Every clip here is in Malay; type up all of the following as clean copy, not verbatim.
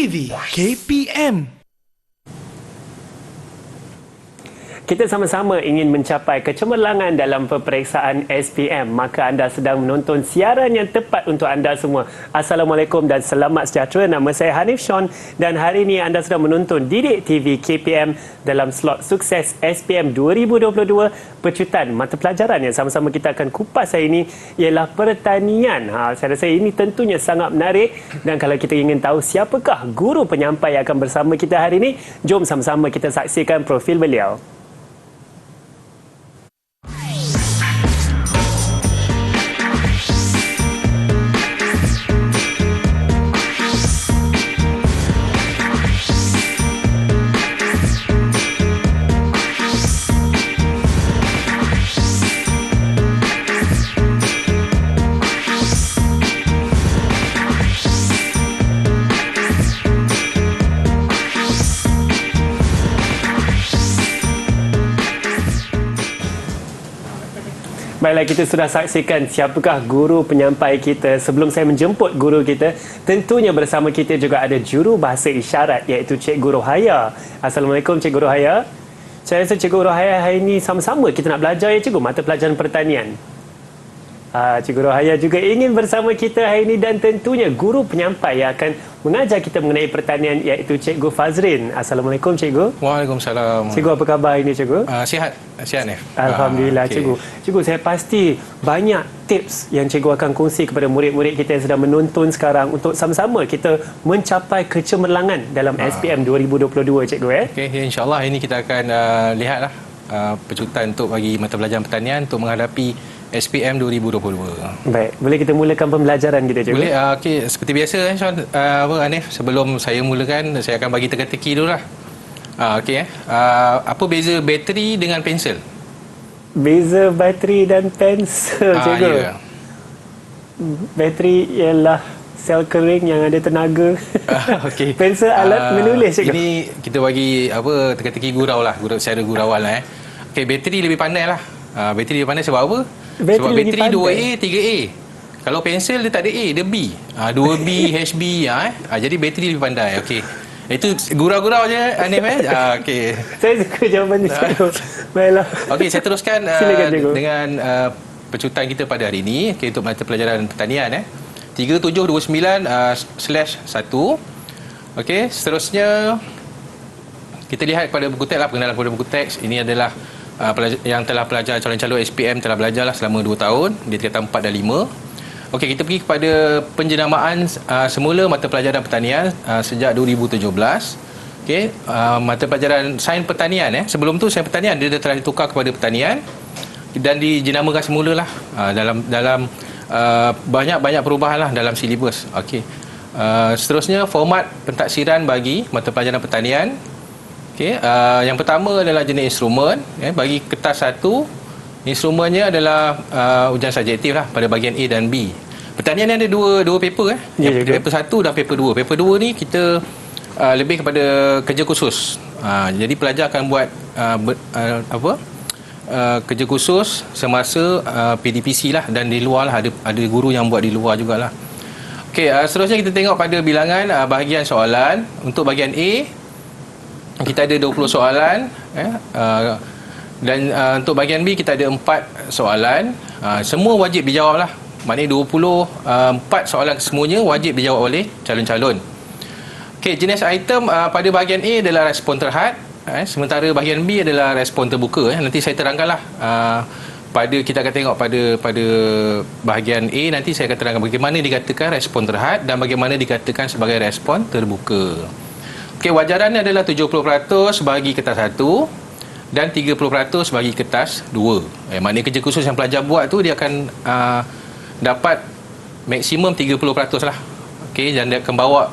TV KPM. Kita sama-sama ingin mencapai kecemerlangan dalam peperiksaan SPM, maka anda sedang menonton siaran yang tepat untuk anda semua. Assalamualaikum dan selamat sejahtera. Nama saya Hanif Sean dan hari ini anda sedang menonton Didik TV KPM dalam slot sukses SPM 2022. Pecutan mata pelajaran yang sama-sama kita akan kupas hari ini ialah pertanian. Saya rasa ini tentunya sangat menarik, dan kalau kita ingin tahu siapakah guru penyampai yang akan bersama kita hari ini, jom sama-sama kita saksikan profil beliau. Baiklah, kita sudah saksikan siapakah guru penyampai kita. Sebelum saya menjemput guru kita, tentunya bersama kita juga ada juru bahasa isyarat iaitu Cikgu Rohaya. Assalamualaikum Cikgu Rohaya. Saya rasa Cikgu Rohaya hari ini sama-sama kita nak belajar ya Cikgu, mata pelajaran pertanian. Cikgu Rohaya juga ingin bersama kita hari ini, dan tentunya guru penyampai yang akan mengajar kita mengenai pertanian iaitu Cikgu Fazrin. Assalamualaikum Cikgu. Waalaikumsalam. Cikgu, apa khabar hari ini Cikgu? Sihat Nif. Alhamdulillah okay. Cikgu, saya pasti banyak tips yang Cikgu akan kongsi kepada murid-murid kita yang sedang menonton sekarang untuk sama-sama kita mencapai kecemerlangan dalam SPM 2022 Cikgu Okey, insya-Allah ini kita akan lihatlah pecutan untuk bagi mata pelajaran pertanian untuk menghadapi SPM 2022. Baik, boleh kita mulakan pembelajaran kita Cikgu? Boleh. Okey, seperti biasa Sean, Hanif, sebelum saya mulakan saya akan bagi teka-teki dululah. Okey apa beza bateri dengan pensel? Beza bateri dan pensel Cikgu. Ya. Bateri ialah sel kering yang ada tenaga. Okey. Pensel alat menulis Cikgu. Ini kita bagi teka-teki gurau lah, secara gurauan lah. Okey, bateri lebih pandai lah. Bateri lebih pandai sebab apa? Sebab bateri 2A, 3A. Kalau pensel dia tak ada A, dia B. 2B, HB. Jadi bateri lebih pandai. Okey. Itu gurau-gurau je, Hanif. Okey. Saya suka jawapan ni Cikgu. Baiklah. Okey, saya teruskan dengan pecutan kita pada hari ini. Okey, untuk mata pelajaran pertanian 3729/1. Okey, seterusnya kita lihat kepada buku teks lah, pengenalan kepada buku teks. Ini adalah yang telah pelajar calon-calon SPM telah belajarlah selama 2 tahun di tingkatan 4 dan 5. Okey, kita pergi kepada penjenamaan semula mata pelajaran pertanian sejak 2017. Okey, mata pelajaran sains pertanian sebelum tu sains pertanian dia telah ditukar kepada pertanian dan dijenamakan semulalah dalam banyak perubahan lah dalam silibus. Okey. Seterusnya format pentaksiran bagi mata pelajaran pertanian. Okey, yang pertama adalah jenis instrumen. Bagi kertas 1, instrumennya adalah ujian subjektif lah pada bahagian A dan B. Pertanian ni ada dua paper paper 1 dan paper 2. Paper 2 ni kita lebih kepada kerja khusus. Jadi pelajar akan buat kerja khusus semasa PDPC lah, dan di luar lah ada guru yang buat di luar jugalah. Okey, seterusnya kita tengok pada bilangan bahagian soalan. Untuk bahagian A kita ada 20 soalan dan untuk bahagian B kita ada 4 soalan. Semua wajib dijawab lah. Maknanya 4 soalan semuanya wajib dijawab oleh calon-calon. Okey, jenis item pada bahagian A adalah respon terhad, sementara bahagian B adalah respon terbuka. Nanti saya terangkanlah kita akan tengok pada bahagian A, nanti saya akan terangkan bagaimana dikatakan respon terhad dan bagaimana dikatakan sebagai respon terbuka. Okey, wajarannya adalah 70% bagi kertas 1 dan 30% bagi kertas 2. Maknanya kerja khusus yang pelajar buat tu dia akan dapat maksimum 30% lah. Okey, dan dia akan bawa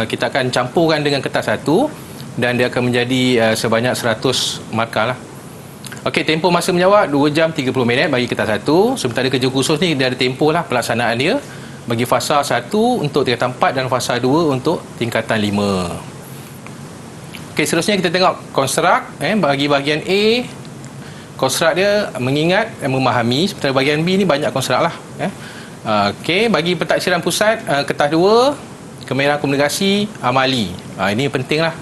kita akan campurkan dengan kertas 1 dan dia akan menjadi sebanyak 100 markah lah. Okey, tempoh masa menjawab 2 jam 30 minit bagi kertas 1. Sementara kerja khusus ni dia ada tempoh lah pelaksanaan dia. Bagi fasa 1 untuk tingkatan 4 dan fasa 2 untuk tingkatan 5. Okey, seterusnya kita tengok konstruk. Bagi bahagian A, konstruk dia mengingat dan memahami. Sementara bahagian B ni banyak konstruk lah. Okey, bagi pentaksiran pusat kertas 2, kemahiran komunikasi amali. Ini penting lah.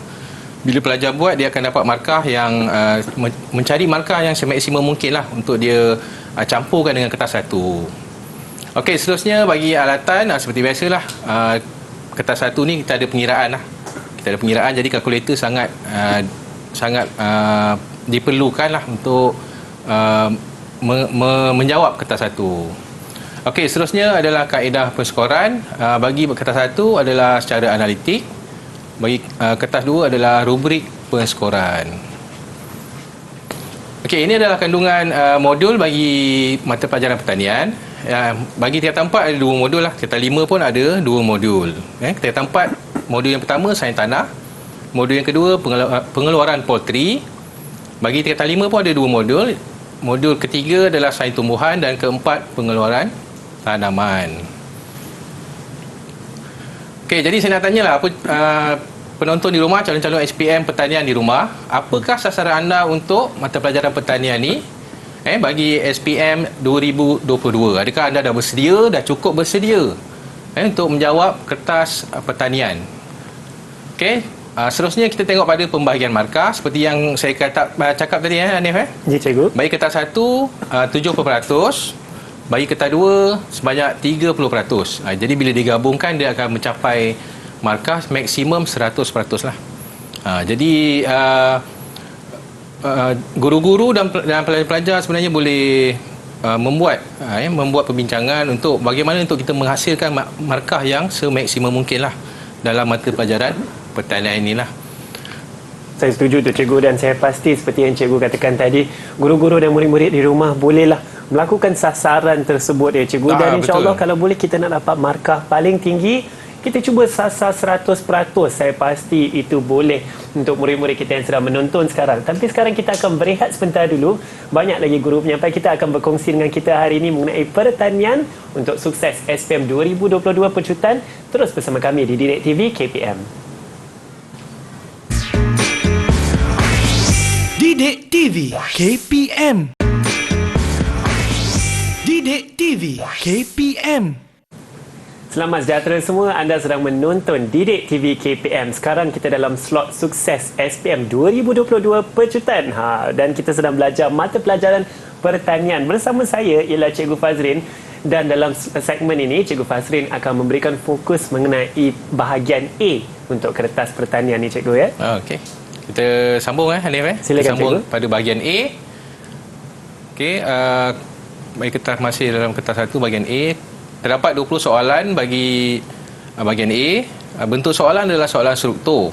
Bila pelajar buat, dia akan dapat markah yang mencari markah yang semaksimum mungkin lah untuk dia campurkan dengan kertas satu. Okey, seterusnya bagi alatan seperti biasalah, kertas satu ni kita ada pengiraan lah. Kita ada pengiraan, jadi kalkulator sangat diperlukan lah untuk menjawab kertas satu. Okey, seterusnya adalah kaedah penskoran. Bagi kertas satu adalah secara analitik. Bagi kertas dua adalah rubrik penskoran. Okey, ini adalah kandungan modul bagi mata pelajaran pertanian. Bagi tingkatan 4 ada 2 modul lah. Tingkatan 5 pun ada 2 modul. Tingkatan 4, modul yang pertama sains tanah. Modul yang kedua pengeluaran poultry. Bagi tingkatan 5 pun ada 2 modul. Modul ketiga adalah sains tumbuhan dan keempat pengeluaran tanaman. Okey, jadi saya nak tanyalah penonton di rumah, calon-calon SPM pertanian di rumah, apakah sasaran anda untuk mata pelajaran pertanian ni bagi SPM 2022? Adakah anda dah bersedia, dah cukup bersedia untuk menjawab kertas pertanian? Okey, seterusnya kita tengok pada pembahagian markah seperti yang saya cakap tadi Hanif. Ya, cikgu. Bagi kertas 1 70%. Bagi kertas 2 sebanyak 30%. Jadi bila digabungkan dia akan mencapai markah maksimum 100% lah. Jadi guru-guru dan pelajar-pelajar sebenarnya boleh membuat perbincangan untuk bagaimana untuk kita menghasilkan markah yang semaksimum mungkin lah dalam mata pelajaran pertanian inilah. Saya setuju tu cikgu, dan saya pasti seperti yang cikgu katakan tadi, guru-guru dan murid-murid di rumah bolehlah melakukan sasaran tersebut ya cikgu, dan insya-Allah kalau boleh kita nak dapat markah paling tinggi, kita cuba sasar 100%. Saya pasti itu boleh untuk murid-murid kita yang sedang menonton sekarang. Tapi sekarang kita akan berehat sebentar dulu. Banyak lagi guru penyampai kita akan berkongsi dengan kita hari ini mengenai pertanian untuk sukses SPM 2022 Pecutan. Terus bersama kami di Didik TV KPM. Didik TV KPM. Didik TV KPM. Selamat sejahtera semua, anda sedang menonton Didik TV KPM. Sekarang kita dalam slot sukses SPM 2022 Pecutan. Dan kita sedang belajar mata pelajaran pertanian. Bersama saya ialah Cikgu Fazrin. Dan dalam segmen ini, Cikgu Fazrin akan memberikan fokus mengenai bahagian A untuk kertas pertanian ni cikgu ya. Okey. Kita sambung Hanif Silakan, sambung cikgu. pada bahagian A. Okey, bagi kertas masih dalam kertas 1 bahagian A. Terdapat 20 soalan bagi bahagian A. Bentuk soalan adalah soalan struktur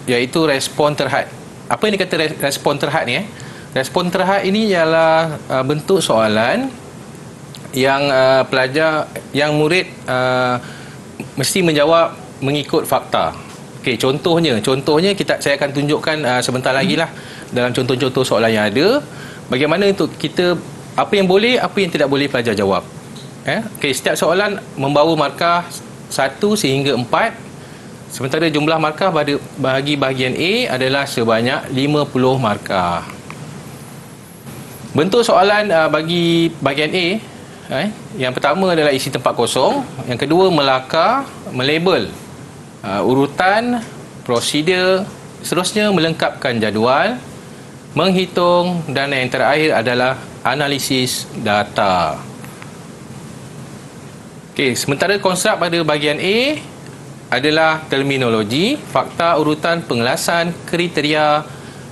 iaitu respon terhad. Apa yang dikata respon terhad ni Respon terhad ini ialah bentuk soalan yang murid mesti menjawab mengikut fakta. Okey, contohnya saya akan tunjukkan sebentar lagi lah dalam contoh-contoh soalan yang ada, bagaimana untuk kita apa yang boleh, apa yang tidak boleh pelajar jawab. Okey, setiap soalan membawa markah 1 sehingga 4. Sementara jumlah markah bagi bahagian A adalah sebanyak 50 markah. Bentuk soalan bagi bahagian A, yang pertama adalah isi tempat kosong, yang kedua melakar, melabel urutan, prosedur, seterusnya melengkapkan jadual, menghitung, dan yang terakhir adalah analisis data. Okey, sementara konsep pada bahagian A adalah terminologi, fakta, urutan, pengelasan, kriteria,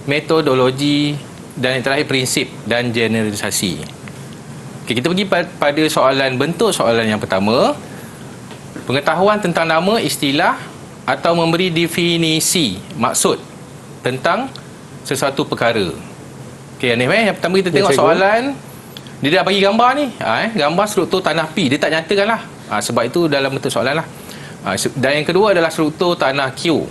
metodologi, dan yang terakhir prinsip dan generalisasi. Okey, kita pergi pada soalan, bentuk soalan yang pertama. Pengetahuan tentang nama, istilah atau memberi definisi maksud tentang sesuatu perkara. Okey, yang pertama kita tengok soalan. Dia dah bagi gambar ni, gambar struktur tanah P. Dia tak nyatakan lah, sebab itu dalam bentuk soalan lah. Dan yang kedua adalah struktur tanah Q.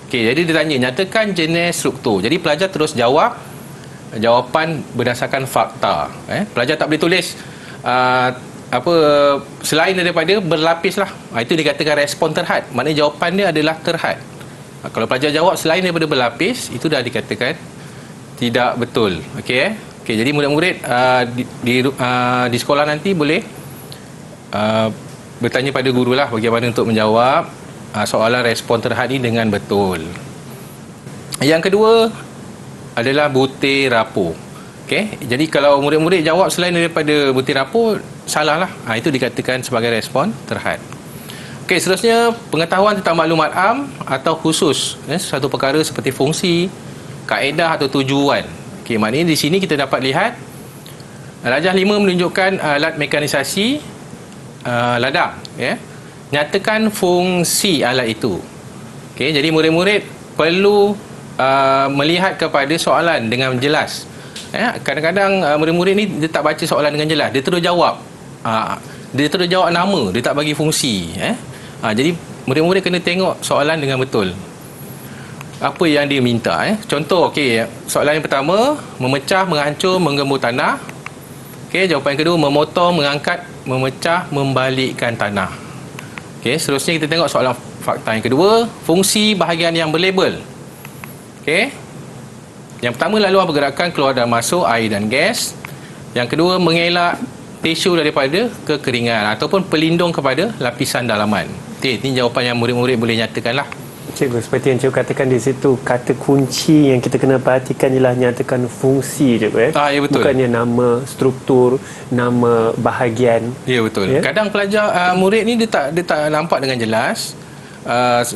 Okey, jadi dia tanya, nyatakan jenis struktur. Jadi pelajar terus jawab jawapan berdasarkan fakta. Pelajar tak boleh tulis selain daripada berlapis lah. Itu dikatakan respon terhad. Maknanya jawapan dia adalah terhad. Kalau pelajar jawab selain daripada berlapis, itu dah dikatakan tidak betul. Okey, Okey, jadi murid-murid di sekolah nanti boleh bertanya pada guru lah bagaimana untuk menjawab soalan respon terhad ni dengan betul. Yang kedua adalah butir rapor. Okey, jadi kalau murid-murid jawab selain daripada butir rapor, salah lah. Itu dikatakan sebagai respon terhad. Okey, seterusnya pengetahuan tentang maklumat am atau khusus, satu perkara seperti fungsi, kaedah atau tujuan. Okey, maknanya di sini kita dapat lihat Rajah 5 menunjukkan alat mekanisasi ladang, nyatakan fungsi alat itu. Okey, jadi murid-murid perlu melihat kepada soalan dengan jelas. Kadang-kadang murid-murid ni dia tak baca soalan dengan jelas, dia terus jawab. Dia terus jawab nama, dia tak bagi fungsi. Jadi murid-murid kena tengok soalan dengan betul. Apa yang dia minta. Contoh, okey, soalan yang pertama, memecah, menghancur, menggembur tanah. Okey, jawapan yang kedua, memotong, mengangkat, memecah, membalikkan tanah. Okey, seterusnya kita tengok soalan fakta yang kedua, fungsi bahagian yang berlabel. Okey. Yang pertama, laluan pergerakan keluar dan masuk air dan gas. Yang kedua, mengelak tisu daripada kekeringan ataupun pelindung kepada lapisan dalaman. Okey, ini jawapan yang murid-murid boleh nyatakanlah. Cikgu, seperti yang cikgu katakan di situ, kata kunci yang kita kena perhatikan ialah nyatakan fungsi, cikgu. Ya, betul. Bukannya nama struktur, nama bahagian. Ya, betul. Kadang pelajar murid ni dia tak nampak dengan jelas.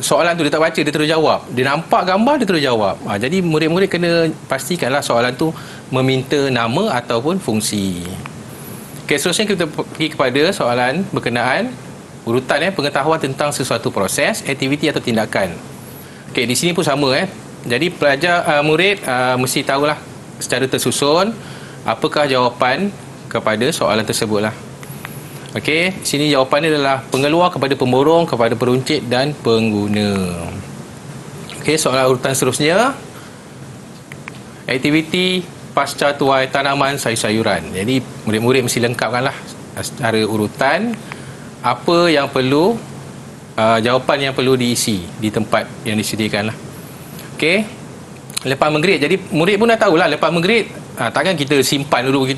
Soalan tu dia tak baca, dia terus jawab. Dia nampak gambar, dia terus jawab. Jadi murid-murid kena pastikanlah soalan tu meminta nama ataupun fungsi. Okey, seterusnya kita pergi kepada soalan berkenaan urutan pengetahuan tentang sesuatu proses, aktiviti atau tindakan. Okey, di sini pun sama. Jadi pelajar murid mesti tahulah secara tersusun apakah jawapan kepada soalan tersebutlah. Okey, sini jawapannya adalah pengeluar kepada pemborong, kepada peruncit dan pengguna. Okey, soalan urutan seterusnya, aktiviti pasca tuai tanaman sayur-sayuran. Jadi murid-murid mesti lengkapkanlah secara urutan apa yang perlu, jawapan yang perlu diisi di tempat yang disediakan lah. Okey, lepas menggrade, jadi murid pun dah tahulah lepas menggrade, takkan kita simpan dulu,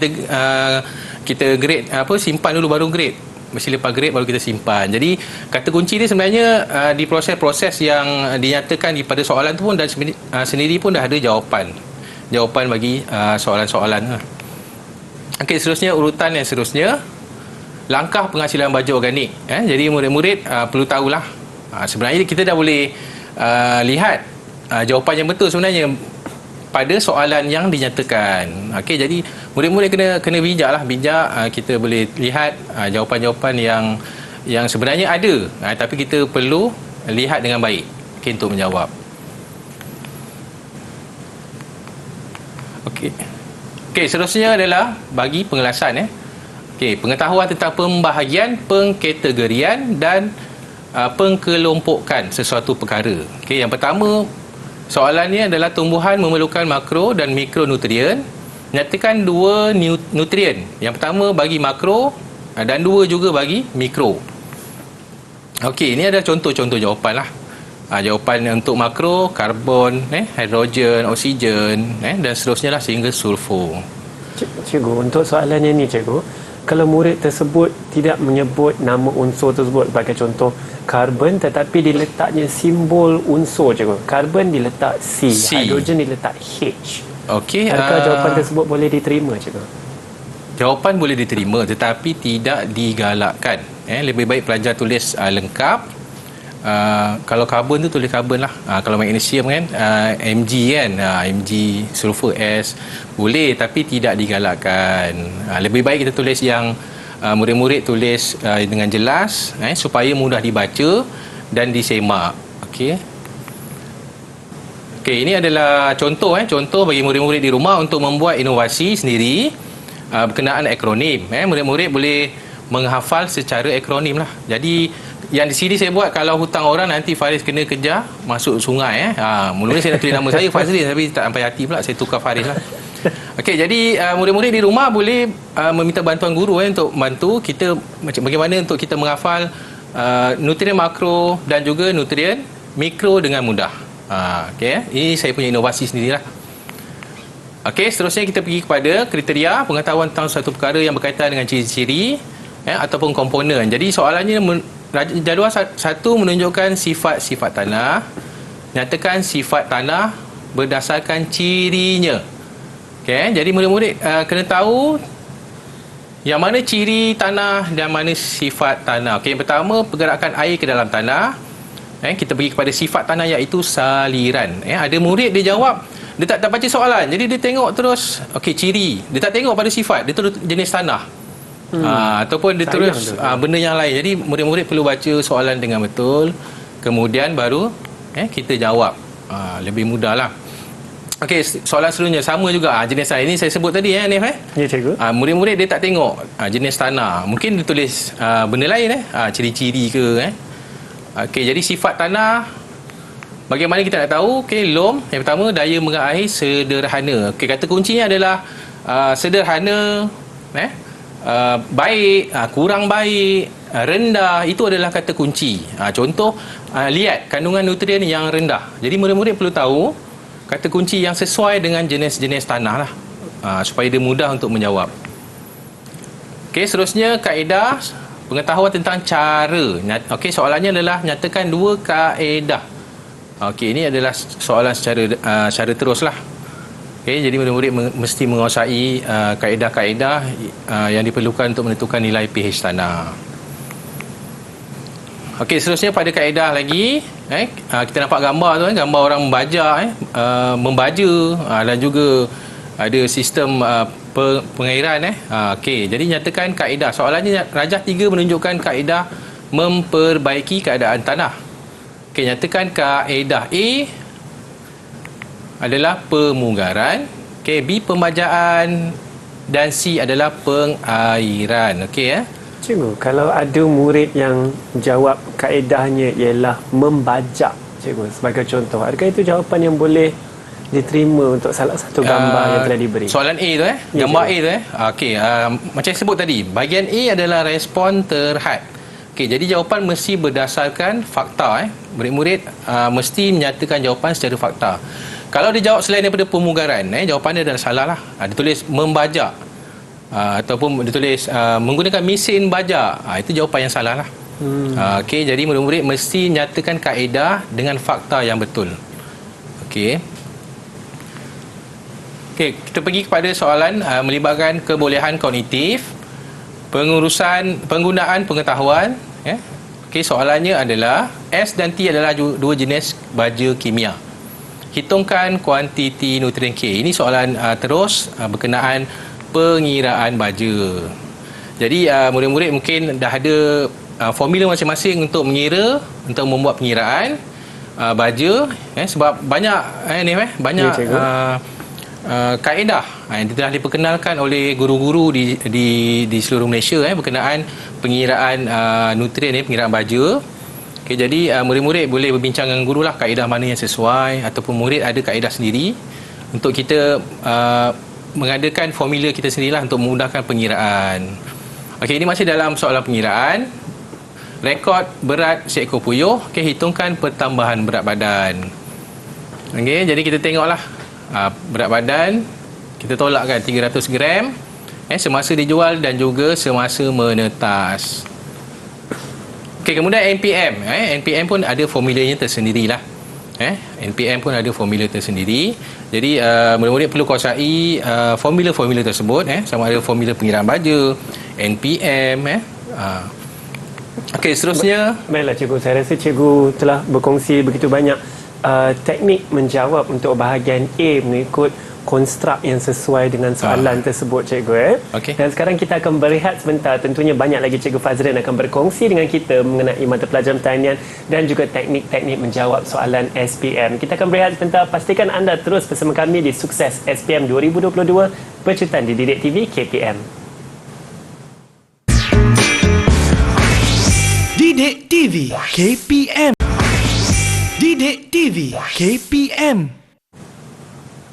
kita grade simpan dulu baru grade. Mesti lepas grade baru kita simpan. Jadi kata kunci dia sebenarnya di proses-proses yang dinyatakan pada soalan tu pun dan sendiri pun dah ada jawapan bagi soalan-soalan. Okey, seterusnya urutan yang seterusnya, langkah penghasilan baja organik. Jadi murid-murid perlu tahulah. Sebenarnya kita dah boleh lihat jawapan yang betul sebenarnya pada soalan yang dinyatakan. Okey, jadi murid-murid kena bijak. Kita boleh lihat jawapan-jawapan yang sebenarnya ada, tapi kita perlu lihat dengan baik untuk menjawab. Okey, seterusnya adalah bagi pengelasan. Okey, pengetahuan tentang pembahagian, pengkategorian dan pengkelompokan sesuatu perkara. Okey, yang pertama, soalannya adalah tumbuhan memerlukan makro dan mikronutrien. Nyatakan dua nutrien. Yang pertama bagi makro dan dua juga bagi mikro. Okey, ini ada contoh-contoh jawapan lah. Jawapan untuk makro, karbon, hidrogen, oksigen, dan seterusnya lah sehingga sulfur. Cikgu, untuk soalan yang ni, cikgu, kalau murid tersebut tidak menyebut nama unsur tersebut, bagi contoh karbon tetapi diletaknya simbol unsur, cikgu. Karbon diletak C, hidrogen diletak H. Okey, adakah jawapan tersebut boleh diterima, cikgu? Jawapan boleh diterima tetapi tidak digalakkan. Lebih baik pelajar tulis lengkap. Kalau karbon tu tulis karbon lah. Kalau magnesium kan Mg kan, Mg, sulfur S boleh tapi tidak digalakkan. Lebih baik kita tulis yang murid-murid tulis dengan jelas supaya mudah dibaca dan disemak. Okey, ini adalah contoh bagi murid-murid di rumah untuk membuat inovasi sendiri berkenaan akronim. Murid-murid boleh menghafal secara akronim lah. Jadi yang di sini saya buat, kalau hutang orang nanti Faris kena kejar masuk sungai. Mula-mula saya nak tulis nama saya Fazli, tapi tak sampai hati pula, saya tukar Faris lah. Okey, jadi murid-murid di rumah boleh meminta bantuan guru untuk bantu kita bagaimana untuk kita menghafal nutrien makro dan juga nutrien mikro dengan mudah. Okey, ini saya punya inovasi sendirilah. Okey, seterusnya kita pergi kepada kriteria pengetahuan tentang satu perkara yang berkaitan dengan ciri-ciri. ataupun komponen. Jadi soalannya jadual satu menunjukkan sifat-sifat tanah. Nyatakan sifat tanah berdasarkan cirinya. Okey, jadi murid-murid kena tahu yang mana ciri tanah dan mana sifat tanah. Okey, yang pertama pergerakan air ke dalam tanah. Kita pergi kepada sifat tanah iaitu saliran. Ada murid dia jawab, dia tak baca soalan. Jadi dia tengok terus okey ciri. Dia tak tengok pada sifat, dia terus jenis tanah. Ataupun dia terus benda yang lain. Jadi murid-murid perlu baca soalan dengan betul. Kemudian baru kita jawab. Lebih mudahlah. Okey, soalan seterusnya sama juga jenis tanah. Ini saya sebut tadi Hanif. Ya, cikgu. Murid-murid dia tak tengok jenis tanah. Mungkin dia tulis benda lain ciri-ciri ke Okey, jadi sifat tanah bagaimana kita nak tahu? Okey, LOM yang pertama daya mengair sederhana. Okey, kata kuncinya adalah sederhana, baik, kurang baik, rendah, itu adalah kata kunci. Contoh, liat kandungan nutrien yang rendah. Jadi murid-murid perlu tahu kata kunci yang sesuai dengan jenis-jenis tanah lah, supaya dia mudah untuk menjawab. Okey, seterusnya kaedah pengetahuan tentang cara. Okey, soalannya adalah nyatakan dua kaedah. Okey, ini adalah soalan secara teruslah. Okey, jadi murid-murid mesti menguasai kaedah-kaedah yang diperlukan untuk menentukan nilai pH tanah. Okey, seterusnya pada kaedah lagi, kita nampak gambar tu, gambar orang membaja, dan juga ada sistem pengairan. Okey, jadi nyatakan kaedah. Soalannya rajah 3 menunjukkan kaedah memperbaiki keadaan tanah. Okey, nyatakan kaedah A adalah pemugaran, okey, B pembajaan dan C adalah pengairan. Okey Cikgu, kalau ada murid yang jawab kaedahnya ialah membajak, cikgu, sebagai contoh, adakah itu jawapan yang boleh diterima untuk salah satu gambar yang telah diberi? Soalan A tu gambar A tu okey, macam saya sebut tadi, bahagian A adalah respon terhad. Okey, jadi jawapan mesti berdasarkan fakta. Murid-murid mesti menyatakan jawapan secara fakta. Kalau dia jawab selain daripada pemugaran, jawapan dia adalah salah lah. Dia tulis membajak, ataupun dia tulis menggunakan mesin bajak, itu jawapan yang salah lah. Okey, jadi murid-murid mesti nyatakan kaedah dengan fakta yang betul. Okey, kita pergi kepada soalan melibatkan kebolehan kognitif, penggunaan pengetahuan. Okey, soalannya adalah S dan T adalah dua jenis baja kimia. Hitungkan kuantiti nutrien K. Ini soalan terus berkenaan pengiraan baja. Jadi murid-murid mungkin dah ada formula masing-masing untuk mengira, untuk membuat pengiraan baja, sebab banyak banyak kaedah yang telah diperkenalkan oleh guru-guru di seluruh Malaysia berkenaan pengiraan nutrien, pengiraan baja. Okay, jadi murid-murid boleh berbincang dengan guru lah kaedah mana yang sesuai, ataupun murid ada kaedah sendiri untuk kita mengadakan formula kita sendirilah untuk memudahkan pengiraan. Okey, ini masih dalam soalan pengiraan. Rekod berat seekor puyuh. Okey, hitungkan pertambahan berat badan. Okey, jadi kita tengoklah berat badan kita tolakkan 300 gram semasa dijual dan juga semasa menetas. Okey, kemudian NPM. NPM pun ada formulanya tersendirilah. NPM pun ada formula tersendiri. Jadi murid-murid perlu kuasai formula-formula tersebut, sama ada formula pengiraan baja, NPM. Okey, seterusnya. Baiklah cikgu, saya rasa cikgu telah berkongsi begitu banyak teknik menjawab untuk bahagian A mengikut konstruk yang sesuai dengan soalan tersebut, cikgu. Okay. Dan sekarang kita akan berehat sebentar. Tentunya banyak lagi Cikgu Fazrin akan berkongsi dengan kita mengenai mata pelajaran pertanian dan juga teknik-teknik menjawab soalan SPM. Kita akan berehat sebentar. Pastikan anda terus bersama kami di Sukses SPM 2022 Pecutan di Didik TV KPM. Didik TV KPM. Didik TV KPM.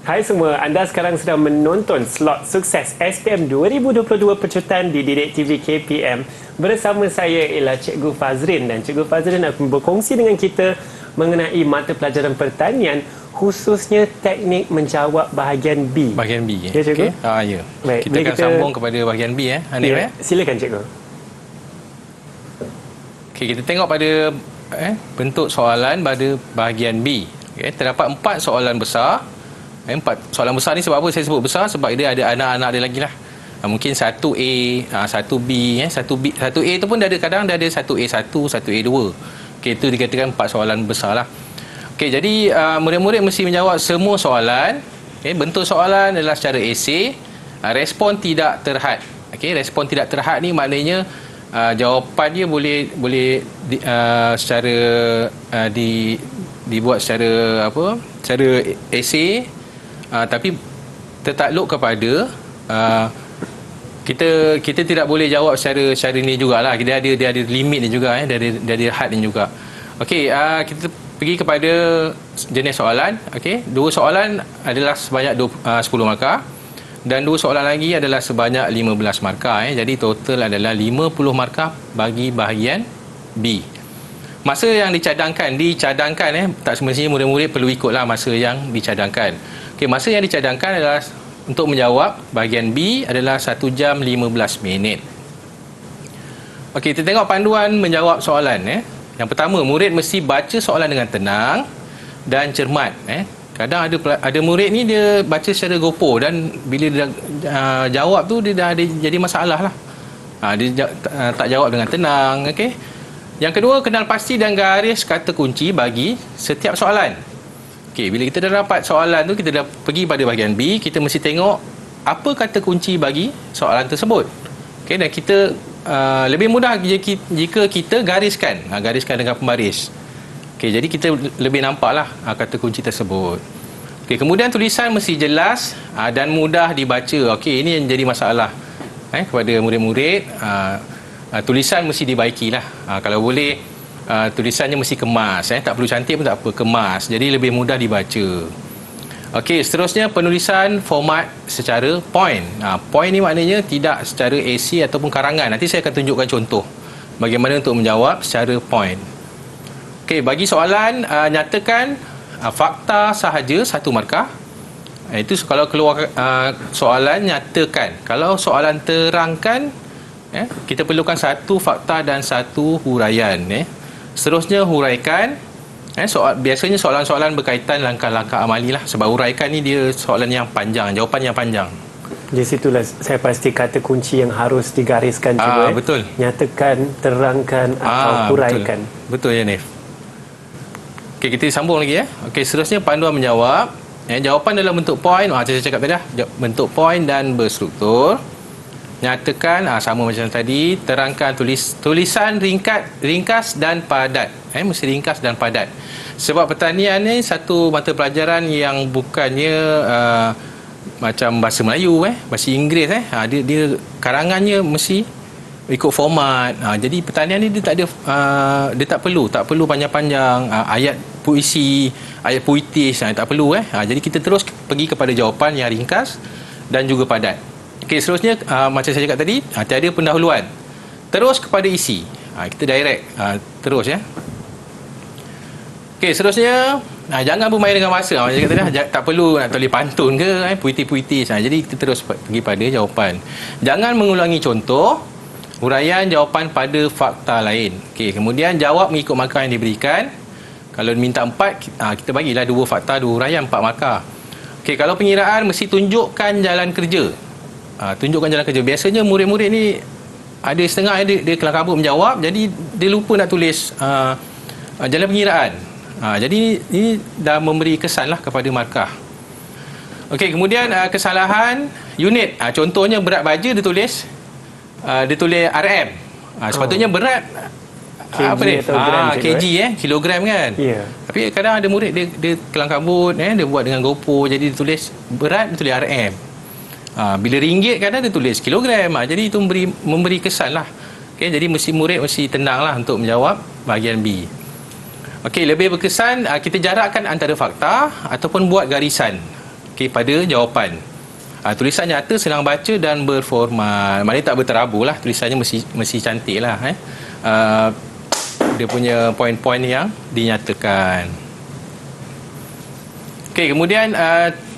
Hai semua, anda sekarang sedang menonton slot Sukses SPM 2022 Pecutan di Didik TV KPM. Bersama saya ialah Cikgu Fazrin, dan Cikgu Fazrin akan berkongsi dengan kita mengenai mata pelajaran pertanian, khususnya teknik menjawab bahagian B. Bahagian B. Ya, Cikgu? Okay. Ya. Baik, Kita akan sambung kepada bahagian B, Hanif. Silakan, Cikgu. Okey, kita tengok pada bentuk soalan pada bahagian B. Okey, terdapat 4 soalan besar. 4 soalan besar ni sebab apa saya sebut besar? Sebab dia ada anak-anak dia lagi lah. Mungkin 1A, 1B, 1A tu pun kadang dia ada 1A1, 1A2. Okey, itu dikatakan 4 soalan besar lah. Okey, jadi murid-murid mesti menjawab semua soalan. Okey, bentuk soalan adalah secara esei. Respon tidak terhad. Okey, respon tidak terhad ni maknanya jawapan dia boleh secara dibuat secara secara esei, tapi tertakluk kepada kita tidak boleh jawab secara ni jugalah. Dia ada limit ni juga, dia ada had ni juga. Okey, kita pergi kepada jenis soalan. Okey, 2 soalan adalah sebanyak 10 markah dan 2 soalan lagi adalah sebanyak 15 markah. Jadi total adalah 50 markah bagi bahagian B. Masa yang dicadangkan tak semestinya murid-murid perlu ikutlah masa yang dicadangkan. Okey, masa yang dicadangkan adalah untuk menjawab bahagian B adalah 1 jam 15 minit. Okey, kita tengok panduan menjawab soalan. Yang pertama, murid mesti baca soalan dengan tenang dan cermat. Kadang ada murid ni dia baca secara gopoh dan bila dia jawab tu dia dah ada jadi masalah lah. Dia tak jawab dengan tenang. Okey. Yang kedua, kenal pasti dan garis kata kunci bagi setiap soalan. Okey, bila kita dah dapat soalan tu, kita dah pergi pada bahagian B, kita mesti tengok apa kata kunci bagi soalan tersebut. Okey, dan kita lebih mudah jika kita gariskan dengan pembaris. Okey, jadi kita lebih nampaklah kata kunci tersebut. Okey, kemudian tulisan mesti jelas dan mudah dibaca. Okey, ini yang jadi masalah kepada murid-murid. Tulisan mesti dibaikilah. Kalau boleh tulisannya mesti kemas. Tak perlu cantik pun tak apa, kemas. Jadi lebih mudah dibaca. Okey, seterusnya penulisan format secara point. Point ni maknanya tidak secara esei ataupun karangan. Nanti saya akan tunjukkan contoh bagaimana untuk menjawab secara point. Okey, bagi soalan nyatakan fakta sahaja 1 markah. Itu kalau keluar soalan nyatakan. Kalau soalan terangkan, kita perlukan 1 fakta dan 1 huraian. Seterusnya huraikan. Biasanya soalan-soalan berkaitan langkah-langkah amali lah. Sebab huraikan ni dia soalan yang panjang, jawapan yang panjang. Di situlah saya pasti kata kunci yang harus digariskan juga. Betul. Nyatakan, terangkan atau huraikan. Betul ya, Nif. Okey, kita sambung lagi Okey, seterusnya panduan menjawab. Jawapan dalam bentuk point. Saya cakap tadi dah, bentuk point dan berstruktur. Nyatakan sama macam tadi. Terangkan, tulisan ringkas dan padat. Mesti ringkas dan padat. Sebab pertanian ni satu mata pelajaran yang bukannya macam bahasa Melayu, bahasa Inggeris. Dia karangannya mesti ikut format. Jadi pertanian ni dia tak ada dia tak perlu panjang-panjang ayat puisi, ayat puitis, tak perlu jadi kita terus pergi kepada jawapan yang ringkas dan juga padat. Okey, seterusnya macam saya cakap tadi, tiada pendahuluan. Terus kepada isi. Kita direct terus Okey, seterusnya jangan bermain dengan masa. Macam cakap tadi tak perlu nak tulis pantun ke puitis-puitis. Jadi kita terus pergi pada jawapan. Jangan mengulangi contoh, huraian jawapan pada fakta lain. Okey, kemudian jawab mengikut markah yang diberikan. Kalau minta 4, kita bagilah 2 fakta, 2 huraian, 4 markah. Okey, kalau pengiraan mesti tunjukkan jalan kerja. Tunjukkan jalan kerja. Biasanya murid-murid ni ada setengah dia kelang kabut menjawab, jadi dia lupa nak tulis jalan pengiraan. Jadi ini dah memberi kesan lah kepada markah. Okey, kemudian kesalahan unit. Contohnya berat baja dia tulis RM. Sepatutnya berat kg atau gram kg kilogram kan. Tapi kadang ada murid dia kelang kabut dia buat dengan gopo, jadi dia tulis berat, dia tulis RM. Bila ringgit kadang dia tulis kilogram. Jadi itu memberi kesan lah. Okay, jadi murid mesti tenang lah untuk menjawab bahagian B. Okey, lebih berkesan kita jarakkan antara fakta ataupun buat garisan pada jawapan. Tulisan nyata, senang baca dan berformat. Maknanya tak berterabur lah. Tulisannya mesti cantik lah. Dia punya poin-poin yang dinyatakan. Okey, kemudian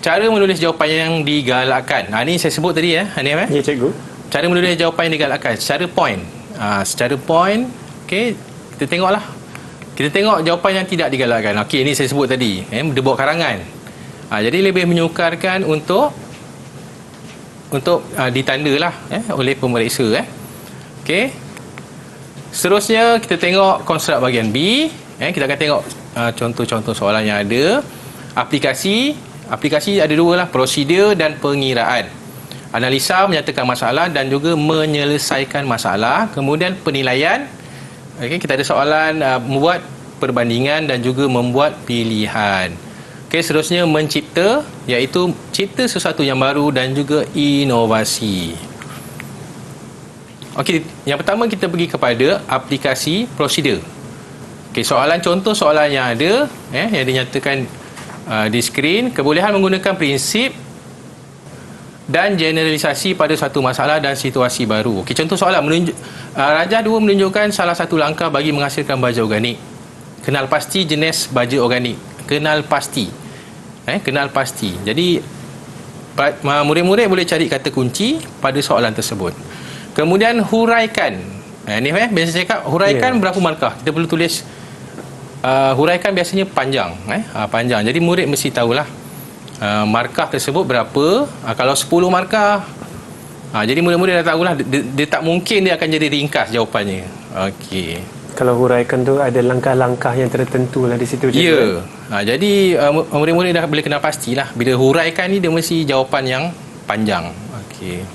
cara menulis jawapan yang digalakkan. Ini saya sebut tadi Hanif. Ya, cikgu. Cara menulis jawapan yang digalakkan secara point. Secara point, okey, Kita tengoklah. Kita tengok jawapan yang tidak digalakkan. Okey, ini saya sebut tadi, dia bawa karangan. Jadi lebih menyukarkan untuk ditandalah oleh pemeriksa. Okey. Seterusnya kita tengok konstruk bahagian B. Kita akan tengok contoh-contoh soalan yang ada. Aplikasi ada dua lah, prosedur dan pengiraan. Analisa menyatakan masalah dan juga menyelesaikan masalah. Kemudian penilaian. Okey, kita ada soalan membuat perbandingan dan juga membuat pilihan. Okey, seterusnya mencipta, iaitu cipta sesuatu yang baru dan juga inovasi. Okey, yang pertama kita pergi kepada aplikasi prosedur. Okey, contoh soalan yang ada yang dinyatakan di skrin. Kebolehan menggunakan prinsip dan generalisasi pada satu masalah dan situasi baru. Okey, contoh soalan Rajah 2 menunjukkan salah satu langkah bagi menghasilkan baja organik. Kenal pasti jenis baja organik. Kenal pasti. Kenal pasti. Jadi murid-murid boleh cari kata kunci pada soalan tersebut. Kemudian huraikan. Ni biasa cakap huraikan berapa markah. Kita perlu tulis huraikan biasanya panjang. Panjang. Jadi murid mesti tahulah markah tersebut berapa. Kalau 10 markah, jadi murid-murid dah tahulah dia tak mungkin dia akan jadi ringkas jawapannya. Okey. Kalau huraikan tu ada langkah-langkah yang tertentu lah di situ. Ya. Jadi murid-murid dah boleh kenal pastilah. Bila huraikan ni dia mesti jawapan yang panjang. Okey.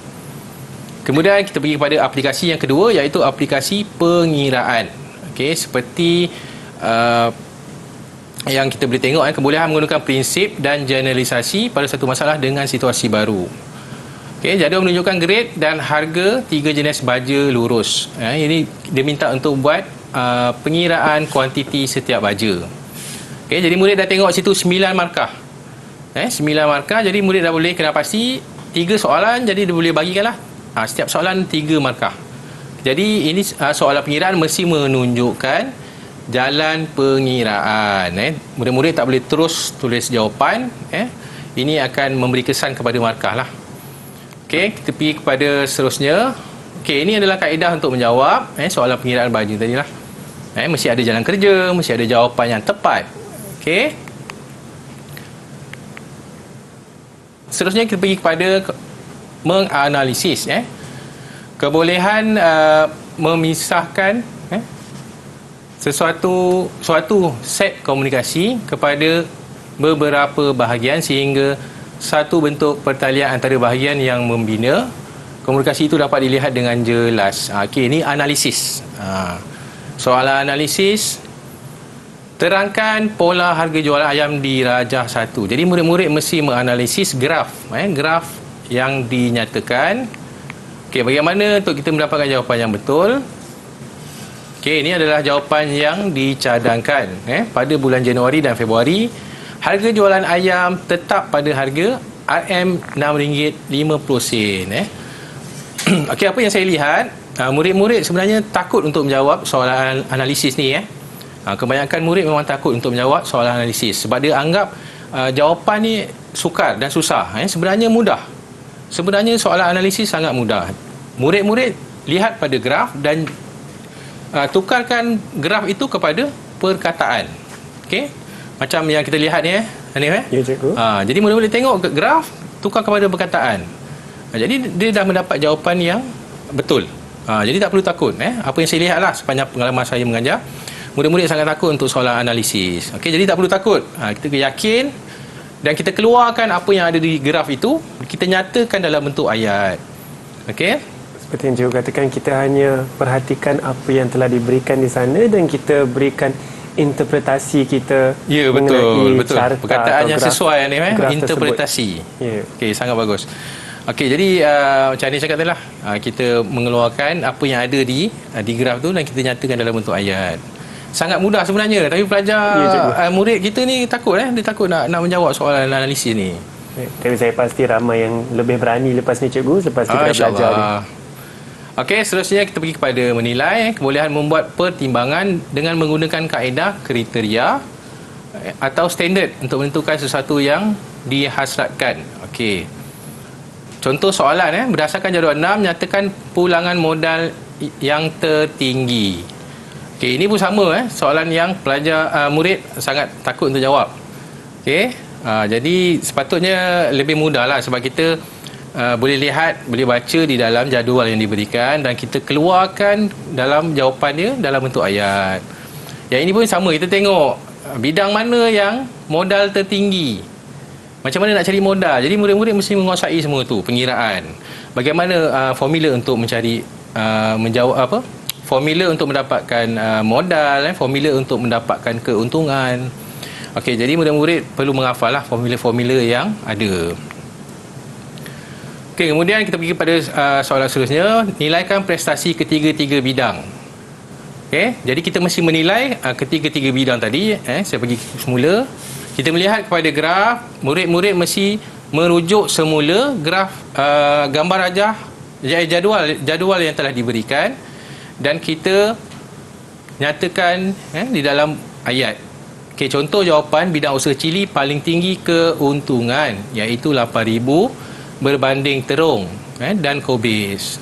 Kemudian kita pergi kepada aplikasi yang kedua, iaitu aplikasi pengiraan. Okey, seperti yang kita boleh tengok, kebolehan menggunakan prinsip dan generalisasi pada satu masalah dengan situasi baru. Okey, jadual menunjukkan grade dan harga 3 jenis baja lurus. Ini dia minta untuk buat pengiraan kuantiti setiap baja. Okey, jadi murid dah tengok situ 9 markah. 9 markah, jadi murid dah boleh kenal pasti 3 soalan, jadi dia boleh bagikanlah. Setiap soalan 3 markah. Jadi ini soalan pengiraan mesti menunjukkan jalan pengiraan. Murid-murid tak boleh terus tulis jawapan. Ini akan memberi kesan kepada markah lah. Okey, kita pergi kepada seterusnya. Okey, ini adalah kaedah untuk menjawab soalan pengiraan baju tadi lah. Mesti ada jalan kerja, mesti ada jawapan yang tepat. Okey. Seterusnya kita pergi kepada menganalisis. Kebolehan memisahkan suatu set komunikasi kepada beberapa bahagian sehingga satu bentuk pertalian antara bahagian yang membina. Komunikasi itu dapat dilihat dengan jelas. Okey, ini analisis. Soalan analisis. Terangkan pola harga jualan ayam di Rajah 1. Jadi murid-murid mesti menganalisis graf. Graf yang dinyatakan. Okey, bagaimana untuk kita mendapatkan jawapan yang betul? Okey, ini adalah jawapan yang dicadangkan. Pada bulan Januari dan Februari, harga jualan ayam tetap pada harga RM6.50. Okey, apa yang saya lihat, murid-murid sebenarnya takut untuk menjawab soalan analisis ni. Kebanyakan murid memang takut untuk menjawab soalan analisis sebab dia anggap jawapan ni sukar dan susah. Sebenarnya mudah. Sebenarnya soalan analisis sangat mudah. Murid-murid lihat pada graf dan tukarkan graf itu kepada perkataan. Okey? Macam yang kita lihat ni Hanif. Ya, cikgu. Jadi murid-murid tengok graf, tukar kepada perkataan. Jadi dia dah mendapat jawapan yang betul. Jadi tak perlu takut. Apa yang saya lihatlah sepanjang pengalaman saya mengajar, murid-murid sangat takut untuk soalan analisis. Okey, jadi tak perlu takut. Kita yakin dan kita keluarkan apa yang ada di graf itu, kita nyatakan dalam bentuk ayat. Okey? Seperti yang cikgu katakan, kita hanya perhatikan apa yang telah diberikan di sana dan kita berikan interpretasi kita. Ya, betul. Perkataan yang graf, sesuai ni, interpretasi. Ya. Okey, sangat bagus. Okey, jadi macam ni saya katalah, kita mengeluarkan apa yang ada di graf tu dan kita nyatakan dalam bentuk ayat. Sangat mudah sebenarnya, tapi pelajar murid kita ni takut dia takut nak menjawab soalan analisis ni. Tapi saya pasti ramai yang lebih berani lepas ni, cikgu, selepas kita dah belajar ni. Okey, seterusnya kita pergi kepada menilai. Kebolehan membuat pertimbangan dengan menggunakan kaedah kriteria atau standard untuk menentukan sesuatu yang dihasratkan. Okey. Contoh soalan berdasarkan jadual 6, nyatakan pulangan modal yang tertinggi. Okey, ini pun sama soalan yang murid sangat takut untuk jawab. Okey. Jadi sepatutnya lebih mudah lah sebab kita boleh lihat, boleh baca di dalam jadual yang diberikan dan kita keluarkan dalam jawapan dia dalam bentuk ayat. Yang ini pun sama, kita tengok bidang mana yang modal tertinggi. Macam mana nak cari modal. Jadi murid-murid mesti menguasai semua tu, pengiraan. Bagaimana formula untuk mencari menjawab formula untuk mendapatkan modal, formula untuk mendapatkan keuntungan. Okey, jadi murid-murid perlu menghafal lah formula-formula yang ada. Okey, kemudian kita pergi pada soalan seterusnya, nilaikan prestasi ketiga-tiga bidang. Okey, jadi kita mesti menilai ketiga-tiga bidang tadi. Saya pergi semula. Kita melihat kepada graf, murid-murid mesti merujuk semula graf gambar rajah jadual yang telah diberikan dan kita nyatakan di dalam ayat. Okey, contoh jawapan bidang usaha cili paling tinggi keuntungan iaitu 8,000 berbanding terung dan kobis.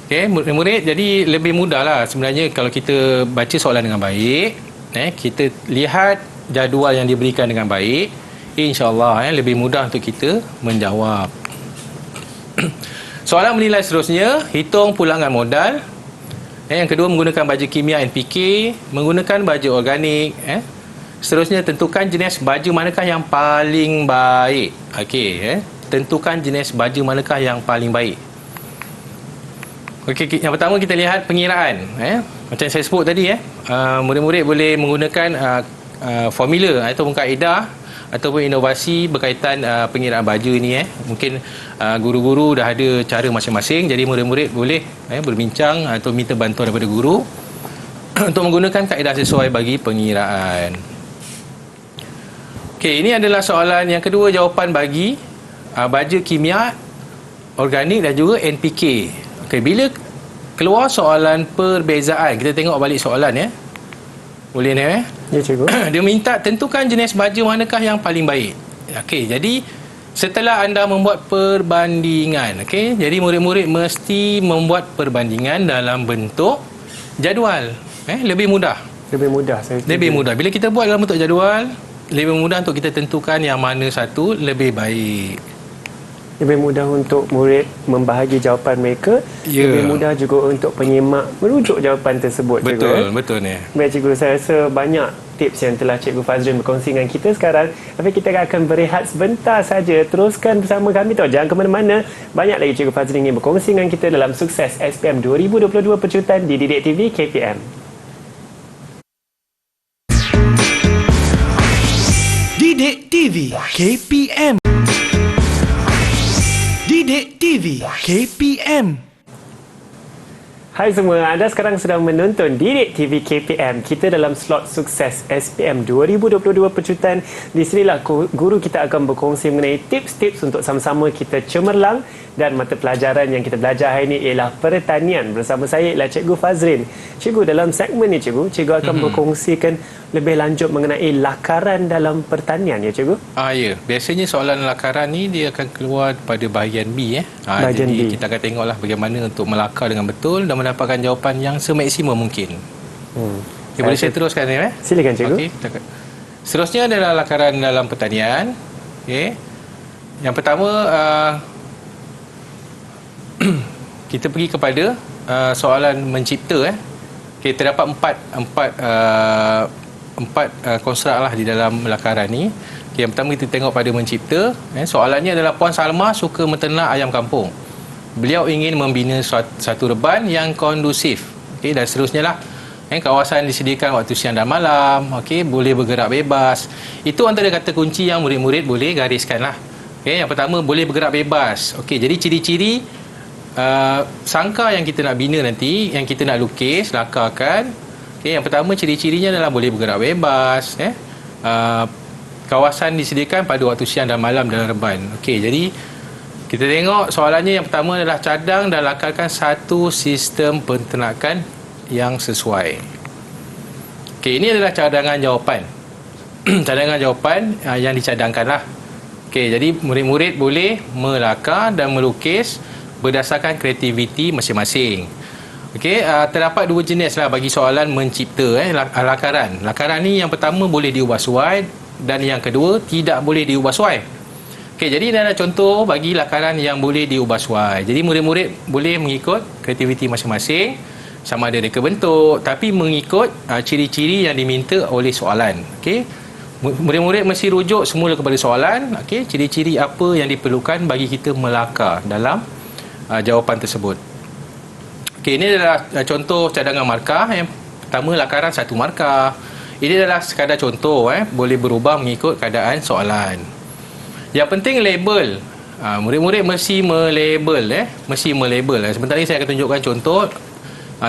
Okey, murid-murid, jadi lebih mudahlah sebenarnya kalau kita baca soalan dengan baik, kita lihat jadual yang diberikan dengan baik, insya-Allah lebih mudah untuk kita menjawab. Soalan menilai seterusnya, hitung pulangan modal. Yang kedua, menggunakan baju kimia NPK, menggunakan baju organik. Seterusnya, tentukan jenis baju manakah yang paling baik. Okey, tentukan jenis baju manakah yang paling baik. Okey, yang pertama kita lihat pengiraan. Macam saya sebut tadi, murid-murid boleh menggunakan formula ataupun kaedah ataupun inovasi berkaitan pengiraan baju ini. Mungkin guru-guru dah ada cara masing-masing, jadi murid-murid boleh berbincang atau minta bantuan daripada guru untuk menggunakan kaedah sesuai bagi pengiraan. Okey, ini adalah soalan yang kedua, jawapan bagi baju kimia, organik dan juga NPK. Okey, bila keluar soalan perbezaan, kita tengok balik soalan Boleh ni Ya, cikgu. Dia minta tentukan jenis baju manakah yang paling baik. Okey, jadi setelah anda membuat perbandingan, jadi murid-murid mesti membuat perbandingan dalam bentuk jadual. Lebih mudah. Lebih mudah saya. Lebih mudah. Bila kita buat dalam bentuk jadual, lebih mudah untuk kita tentukan yang mana satu lebih baik. Lebih mudah untuk murid membahagi jawapan mereka. Lebih mudah juga untuk penyimak merujuk jawapan tersebut. Betul, cikgu. betul ni. Baik, cikgu, saya rasa banyak tips yang telah Cikgu Fazrin berkongsi dengan kita sekarang. Tapi kita akan berehat sebentar saja. Teruskan bersama kami tau. Jangan ke mana-mana. Banyak lagi Cikgu Fazrin ingin berkongsi dengan kita dalam Sukses SPM 2022 Pecutan di Didik TV KPM. Didik TV KPM. Didik TV KPM. Hai semua, anda sekarang sedang menonton Didik TV KPM. Kita dalam slot Sukses SPM 2022 Pecutan. Di sinilah guru kita akan berkongsi mengenai tips-tips untuk sama-sama kita cemerlang, dan mata pelajaran yang kita belajar hari ini ialah pertanian. Bersama saya ialah Cikgu Fazrin. Cikgu, dalam segmen ni cikgu akan berkongsikan lebih lanjut mengenai lakaran dalam pertanian, ya cikgu? Ya, biasanya soalan lakaran ni dia akan keluar pada bahagian B. Bahagian jadi B. kita akan tengoklah bagaimana untuk melakar dengan betul dan mendapatkan jawapan yang semaksimum mungkin. Boleh saya teruskan ni? Silakan cikgu. Okey, seterusnya adalah lakaran dalam pertanian. Okey. Yang pertama kita pergi kepada soalan mencipta. Okey, terdapat empat konstruk lah di dalam lakaran ni. Okay, yang pertama kita tengok pada mencipta. Soalannya adalah Puan Salma suka menternak ayam kampung. Beliau ingin membina satu reban yang kondusif. Okay, dan seterusnya lah. Kawasan disediakan waktu siang dan malam. Okay, boleh bergerak bebas. Itu antara kata kunci yang murid-murid boleh gariskan lah. Okay, yang pertama, boleh bergerak bebas. Okay, jadi ciri-ciri sangka yang kita nak bina nanti, yang kita nak lukis, lakarkan. Okay, yang pertama, ciri-cirinya adalah boleh bergerak bebas. Kawasan disediakan pada waktu siang dan malam dalam reban. Okey, jadi kita tengok soalannya yang pertama adalah cadang dan lakarkan satu sistem penternakan yang sesuai. Okey, ini adalah cadangan jawapan. Cadangan jawapan yang dicadangkanlah. Okey, jadi murid-murid boleh melakar dan melukis berdasarkan kreativiti masing-masing. Okey, terdapat dua jenis lah bagi soalan mencipta lakaran. Lakaran ni yang pertama boleh diubah suai dan yang kedua tidak boleh diubah suai. Okey, jadi ini adalah contoh bagi lakaran yang boleh diubah suai. Jadi murid-murid boleh mengikut kreativiti masing-masing, sama ada reka bentuk, tapi mengikut ciri-ciri yang diminta oleh soalan. Okey, murid-murid mesti rujuk semula kepada soalan. Okey, ciri-ciri apa yang diperlukan bagi kita melakar dalam jawapan tersebut. Okey, ini adalah contoh cadangan markah. Yang pertama, lakaran satu markah. Ini adalah sekadar contoh, boleh berubah mengikut keadaan soalan. Yang penting label. Murid-murid mesti melabel, mesti melabel. Sebentar ini saya akan tunjukkan contoh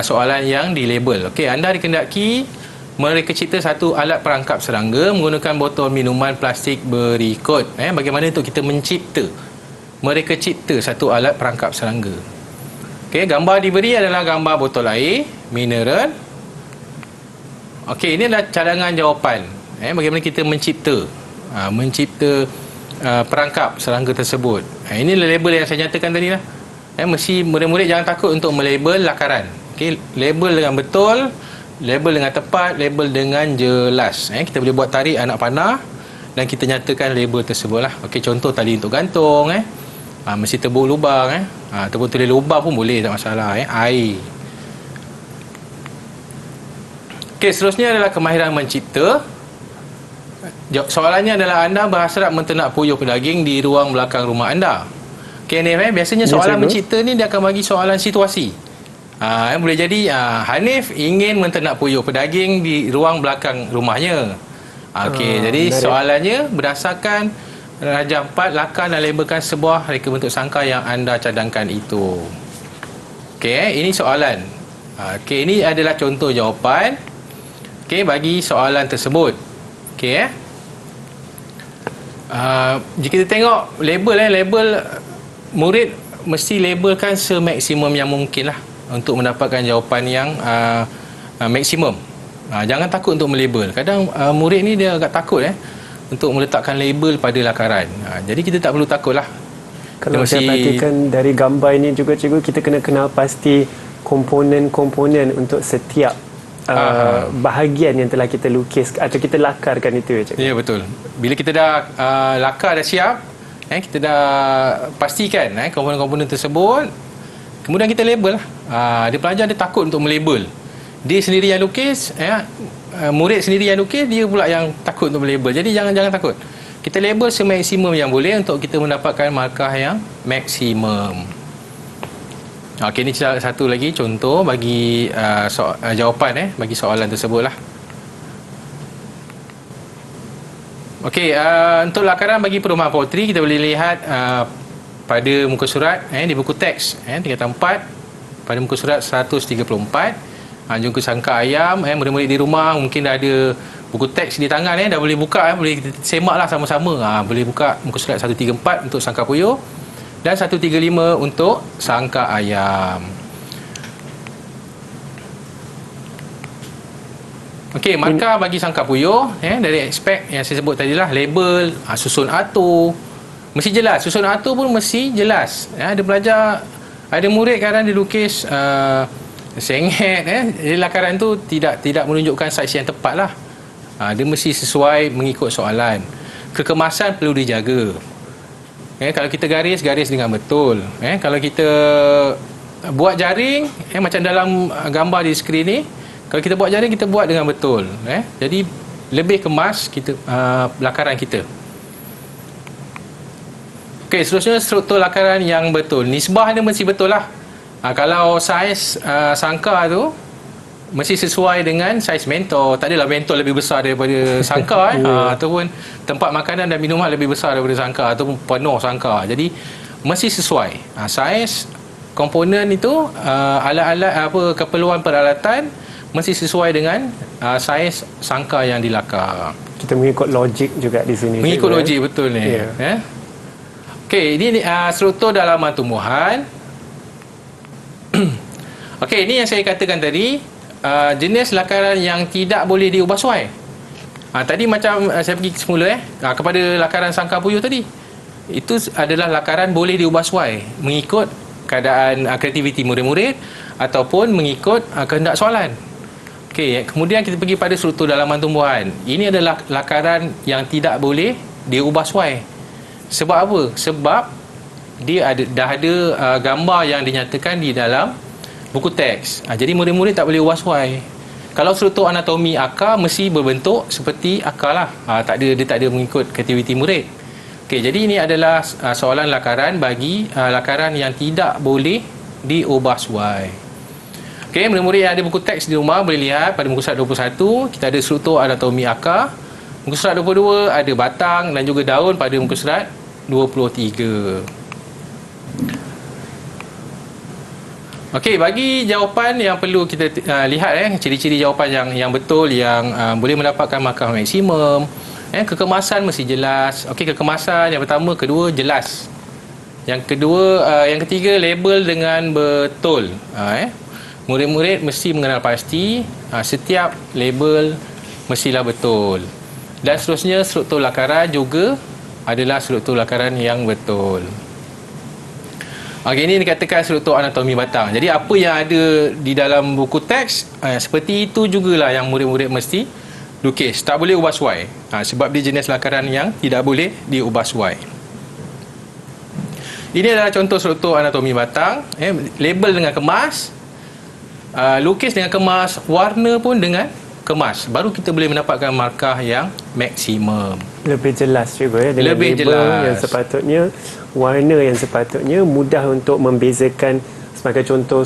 soalan yang dilabel. Okey, anda dikendaki mereka cipta satu alat perangkap serangga menggunakan botol minuman plastik berikut. Bagaimana untuk kita mencipta? Mereka cipta satu alat perangkap serangga. Okey, gambar diberi adalah gambar botol air mineral. Okey, ini adalah cadangan jawapan. Bagaimana kita mencipta perangkap serangga tersebut. Ini label yang saya nyatakan tadi lah. Mesti murid-murid jangan takut untuk melabel lakaran. Okey, label dengan betul, label dengan tepat, label dengan jelas. Kita boleh buat tarik anak panah dan kita nyatakan label tersebut lah. Okey, contoh tali untuk gantung, mesti tebuk lubang, ataupun tulis lubang pun boleh, tak masalah. Air. Okey, seterusnya adalah kemahiran mencipta. Soalannya adalah anda berhasrat menternak puyuh pedaging di ruang belakang rumah anda. Okey, Hanif, biasanya soalan mencipta ni dia akan bagi soalan situasi. Boleh jadi Hanif ingin menternak puyuh pedaging di ruang belakang rumahnya. Okey, jadi soalannya berdasarkan Raja 4, lakar dan labelkan sebuah reka bentuk sangka yang anda cadangkan itu. Okey, ini soalan. Okey, ini adalah contoh jawapan. Okey, bagi soalan tersebut. Okey, jika kita tengok label, murid mesti labelkan semaksimum yang mungkin lah untuk mendapatkan jawapan yang maksimum. Jangan takut untuk melabel. Kadang murid ni dia agak takut untuk meletakkan label pada lakaran. Jadi kita tak perlu takutlah. Kalau saya perhatikan dari gambar ini juga, cikgu, kita kena kenal pasti komponen-komponen untuk setiap bahagian yang telah kita lukis atau kita lakarkan itu, cikgu. Ya, betul. Bila kita dah lakar dah siap, kita dah pastikan komponen-komponen tersebut, kemudian kita label. Dia pelajar dia takut untuk melabel. Dia sendiri yang lukis, murid sendiri yang lukis, dia pula yang takut untuk melabel. Jadi jangan takut. Kita label semaksimum yang boleh untuk kita mendapatkan markah yang maksimum. Okey, ini satu lagi contoh bagi jawapan bagi soalan tersebut lah. Okey, untuk lakaran bagi perumahan poultry kita boleh lihat pada muka surat di buku teks tingkatan 4 pada muka surat 134. Jungka sangka ayam, murid-murid di rumah mungkin dah ada buku teks di tangan, dah boleh buka, boleh kita semak lah sama-sama. Boleh buka muka surat 134 untuk sangka puyuh dan 135 untuk sangka ayam. Okey, markah bagi sangka puyuh dari aspek yang saya sebut tadi lah, label, susun atur, mesti jelas. Susun atur pun mesti jelas. Ada pelajar, ada murid kadang dia lukis sengit, lakaran tu tidak menunjukkan saiz yang tepat lah. Dia mesti sesuai mengikut soalan. Kekemasan perlu dijaga. Kalau kita garis dengan betul. Kalau kita buat jaring, macam dalam gambar di skrin ni, kalau kita buat jaring, kita buat dengan betul. Jadi lebih kemas kita lakaran kita. Okey, seterusnya struktur lakaran yang betul. Nisbah dia mesti betul lah. Kalau saiz sangka tu mesti sesuai dengan saiz mentol. Tak adalah mentol lebih besar daripada sangka ataupun tempat makanan dan minuman lebih besar daripada sangka ataupun penuh sangka. Jadi mesti sesuai. Saiz komponen itu, alat-alat keperluan peralatan mesti sesuai dengan saiz sangka yang dilakar. Kita mengikut logik juga di sini. Mengikut logik betul ni. Okey, ini struktur dalaman tumbuhan. Okey, ini yang saya katakan tadi, jenis lakaran yang tidak boleh diubah suai. Tadi macam saya pergi semula kepada lakaran sangka puyuh tadi. Itu adalah lakaran boleh diubah suai mengikut keadaan kreativiti murid-murid ataupun mengikut kehendak soalan. Okey, kemudian kita pergi pada struktur dalaman tumbuhan. Ini adalah lakaran yang tidak boleh diubah suai. Sebab apa? Sebab dia dah ada gambar yang dinyatakan di dalam buku teks. Jadi murid-murid tak boleh ubah suai. Kalau struktur anatomi akar mesti berbentuk seperti akar lah. Dia tak ada mengikut kreativiti murid. Okey, jadi ini adalah soalan lakaran bagi lakaran yang tidak boleh diubah suai. Okey, murid-murid yang ada buku teks di rumah boleh lihat pada muka surat 21 kita ada struktur anatomi akar. Muka surat 22 ada batang dan juga daun pada muka surat 23. Okey, bagi jawapan yang perlu kita lihat ciri-ciri jawapan yang betul yang boleh mendapatkan markah maksimum. Kekemasan mesti jelas. Okey, kekemasan yang pertama, kedua jelas. Yang kedua, yang ketiga label dengan betul. Murid-murid mesti mengenal pasti setiap label mestilah betul. Dan seterusnya struktur lakaran juga adalah struktur lakaran yang betul. Okey, ini dikatakan struktur anatomi batang. Jadi apa yang ada di dalam buku teks seperti itu jugalah yang murid-murid mesti lukis. Tak boleh ubah suai. Sebab dia jenis lakaran yang tidak boleh diubah suai. Ini adalah contoh struktur anatomi batang. Label dengan kemas, lukis dengan kemas, warna pun dengan kemas. Baru kita boleh mendapatkan markah yang maksimum. Lebih jelas juga dengan lebih label jelas. yang sepatutnya, warna yang sepatutnya, mudah untuk membezakan sebagai contoh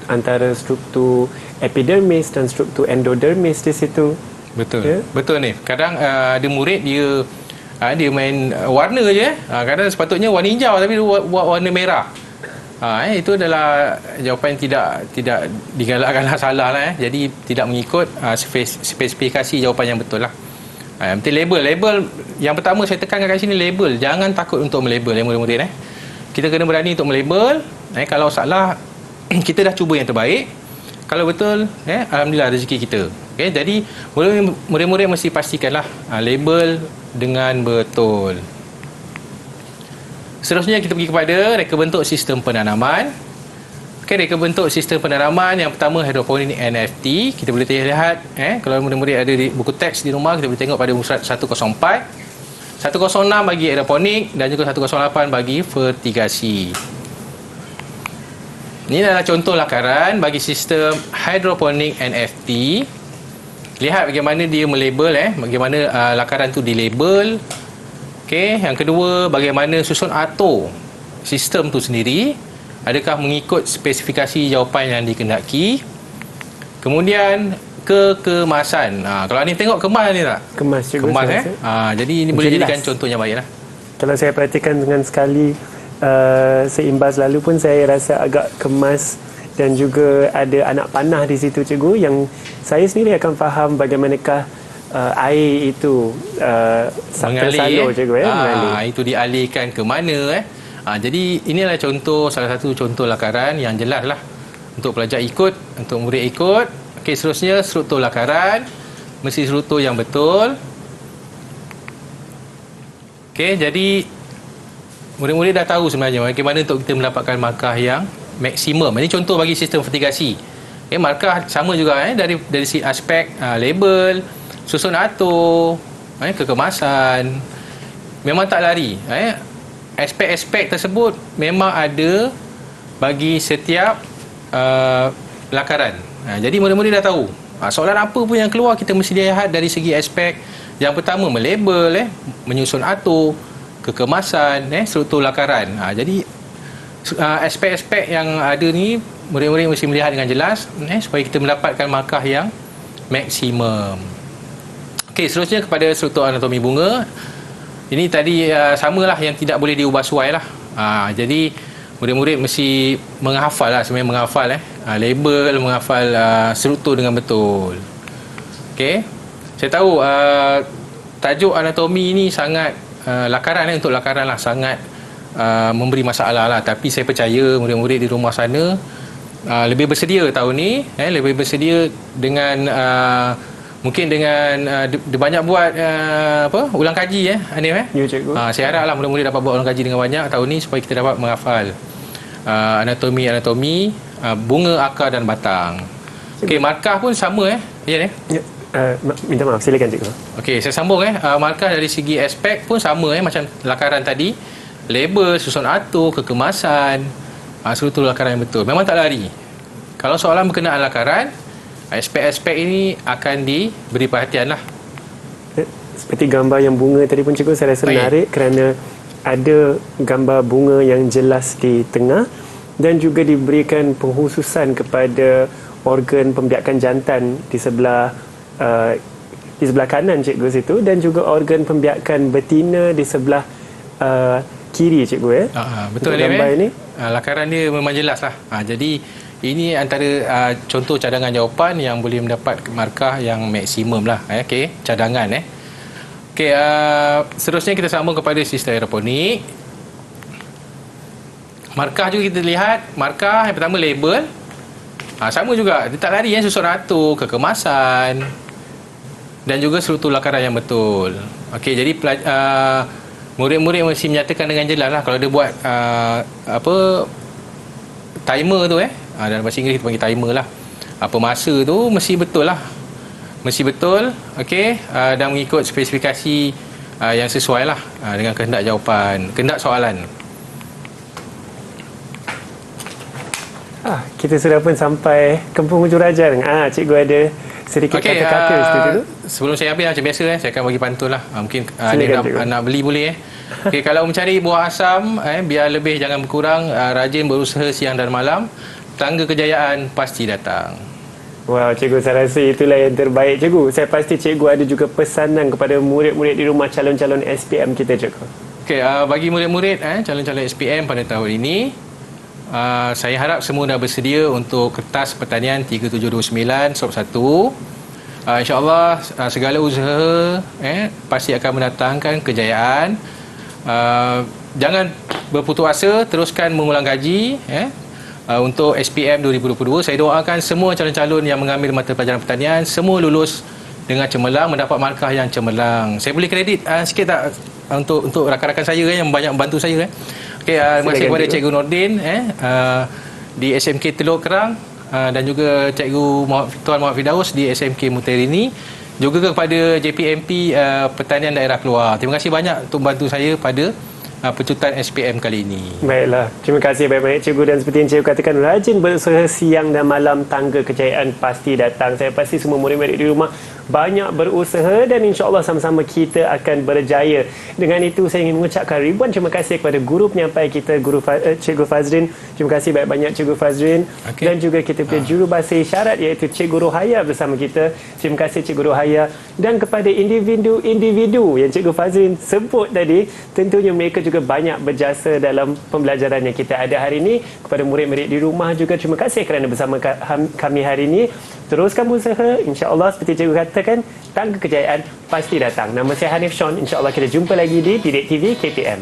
antara struktur epidermis dan struktur endodermis di situ. Betul. Betul ni. Kadang ada murid dia main warna je. Kadang sepatutnya warna hijau tapi dia buat warna merah. Itu adalah jawapan tidak digalakkanlah salah lah. Jadi tidak mengikut spesifikasi jawapan yang betul lah. Penting label yang pertama saya tekankan kat sini, label. Jangan takut untuk melabel murid-murid. Kita kena berani untuk melabel. Kalau salah kita dah cuba yang terbaik. Kalau betul, alhamdulillah rezeki kita. Okay, jadi murid-murid mesti pastikanlah label dengan betul. Seterusnya kita pergi kepada reka bentuk sistem penanaman. Okey, reka bentuk sistem penanaman yang pertama hidroponik NFT. Kita boleh lihat kalau murid-murid ada di buku teks di rumah, kita boleh tengok pada muka surat 104, 106 bagi hidroponik dan juga 108 bagi fertigasi. Ini adalah contoh lakaran bagi sistem hidroponik NFT. Lihat bagaimana dia melabel bagaimana lakaran tu dilabel. Okey, yang kedua bagaimana susun atur sistem tu sendiri. Adakah mengikut spesifikasi jawapan yang dikehendaki. Kemudian kekemasan. Kalau ni tengok kemas ni tak? Kemas juga. Kemas jadi ini boleh jelas. jadikan contoh yang baiklah. Kalau saya perhatikan dengan sekali seimbas lalu pun saya rasa agak kemas dan juga ada anak panah di situ cikgu yang saya sendiri akan faham bagaimanakah air itu mengalir cikgu mengalir. itu dialihkan ke mana jadi inilah salah satu contoh lakaran yang jelas lah untuk pelajar ikut, untuk murid ikut. Okey, seterusnya struktur lakaran mesti struktur yang betul. Okey, jadi murid-murid dah tahu sebenarnya bagaimana untuk kita mendapatkan markah yang maksimum. Ini contoh bagi sistem fertigasi. Markah sama juga dari aspek label, susun atur, kekemasan. Memang tak lari. Aspek-aspek tersebut memang ada bagi setiap lakaran. Jadi murid-murid dah tahu. Soalan apa pun yang keluar kita mesti lihat dari segi aspek. Yang pertama melabel, menyusun atur, kekemasan, struktur lakaran. Jadi aspek-aspek yang ada ni murid-murid mesti melihat dengan jelas supaya kita mendapatkan markah yang maksimum. Okey, seterusnya kepada struktur anatomi bunga. Ini tadi samalah yang tidak boleh diubah suai lah. Jadi murid-murid mesti menghafal lah, sebenarnya menghafal label, menghafal struktur dengan betul. Okey, saya tahu tajuk anatomi ni sangat lakaran untuk lakaran lah sangat memberi masalah lah, tapi saya percaya murid-murid di rumah sana lebih bersedia tahun ni, lebih bersedia dengan mungkin dengan dia banyak buat ulang kaji Hanif Ya cikgu. saya haraplah murid-murid dapat buat ulang kaji dengan banyak tahun ni supaya kita dapat menghafal. anatomi bunga, akar dan batang. Okey, markah pun sama ya. Ya. Minta maaf, silakan cikgu. Okey, saya sambung markah dari segi aspek pun sama macam lakaran tadi. Label, susun atur, kekemasan, struktur lakaran yang betul. Memang tak lari. Kalau soalan berkenaan lakaran, aspek-aspek ini akan diberi perhatian lah. Seperti gambar yang bunga tadi pun cikgu, saya rasa menarik kerana ada gambar bunga yang jelas di tengah dan juga diberikan penghususan kepada organ pembiakan jantan di sebelah kanan cikgu situ, dan juga organ pembiakan betina di sebelah kiri cikgu betul gambar ini. Lakaran dia memang jelas lah. Jadi ini antara contoh cadangan jawapan yang boleh mendapat markah yang maksimum lah. Okey, cadangan Okey, seterusnya kita sambung kepada sistem aeroponik. Markah juga kita lihat. Markah yang pertama label. Sama juga, dia tak lari susun atur, kekemasan dan juga struktur lakaran yang betul. Okey, jadi murid-murid mesti menyatakan dengan jelas lah kalau dia buat timer tu dalam bahasa Inggeris kita panggil timer lah. Apa masa tu mesti betul lah. Mesti betul, okey, dan mengikut spesifikasi yang sesuai lah dengan kehendak jawapan, kehendak soalan. Kita sudah pun sampai ke penghujung rajang. Cikgu ada sedikit kata-kata seperti itu. Sebelum saya habis macam biasa saya akan bagi pantun lah. Mungkin nak beli boleh Okey, kalau mencari buah asam biar lebih jangan berkurang, rajin berusaha siang dan malam, tangga kejayaan pasti datang. Wow, cikgu, saya rasa itulah yang terbaik cikgu. Saya pasti cikgu ada juga pesanan kepada murid-murid di rumah, calon-calon SPM kita cikgu. Okey, bagi murid-murid calon-calon SPM pada tahun ini, saya harap semua dah bersedia untuk kertas pertanian 3729 sop 1. InsyaAllah segala usaha pasti akan mendatangkan kejayaan. Jangan berputus asa, teruskan mengulang gaji untuk SPM 2022. Saya doakan semua calon-calon yang mengambil mata pelajaran pertanian semua lulus dengan cemerlang, mendapat markah yang cemerlang. Saya boleh kredit sikit tak untuk rakan-rakan saya yang banyak membantu saya Okey, terima kasih kepada Cikgu Nordin di SMK Teluk Kerang, dan juga Cikgu Tuan Muhammad Firdaus di SMK Muterini, juga kepada JPMP Pertanian Daerah Keluar. Terima kasih banyak untuk membantu saya pada pecutan SPM kali ini. Baiklah, terima kasih banyak-banyak cikgu, dan seperti yang cikgu katakan, rajin berusaha siang dan malam, tangga kejayaan pasti datang. Saya pasti semua murid-murid di rumah banyak berusaha dan insya-Allah sama-sama kita akan berjaya. Dengan itu saya ingin mengucapkan ribuan terima kasih kepada guru penyampai kita, Cikgu Fazrin. Terima kasih banyak-banyak Cikgu Fazrin. Dan juga kita punya jurubahasa isyarat iaitu Cikgu Rohaya bersama kita. Terima kasih Cikgu Rohaya. Dan kepada individu-individu yang Cikgu Fazrin sebut tadi, tentunya mereka juga banyak berjasa dalam pembelajaran yang kita ada hari ini. Kepada murid-murid di rumah juga terima kasih kerana bersama kami hari ini. Teruskan berusaha, insya-Allah seperti cikgu katakan, tangga kejayaan pasti datang. Nama saya Hanif Sean, insya-Allah kita jumpa lagi di Didik TV KPM.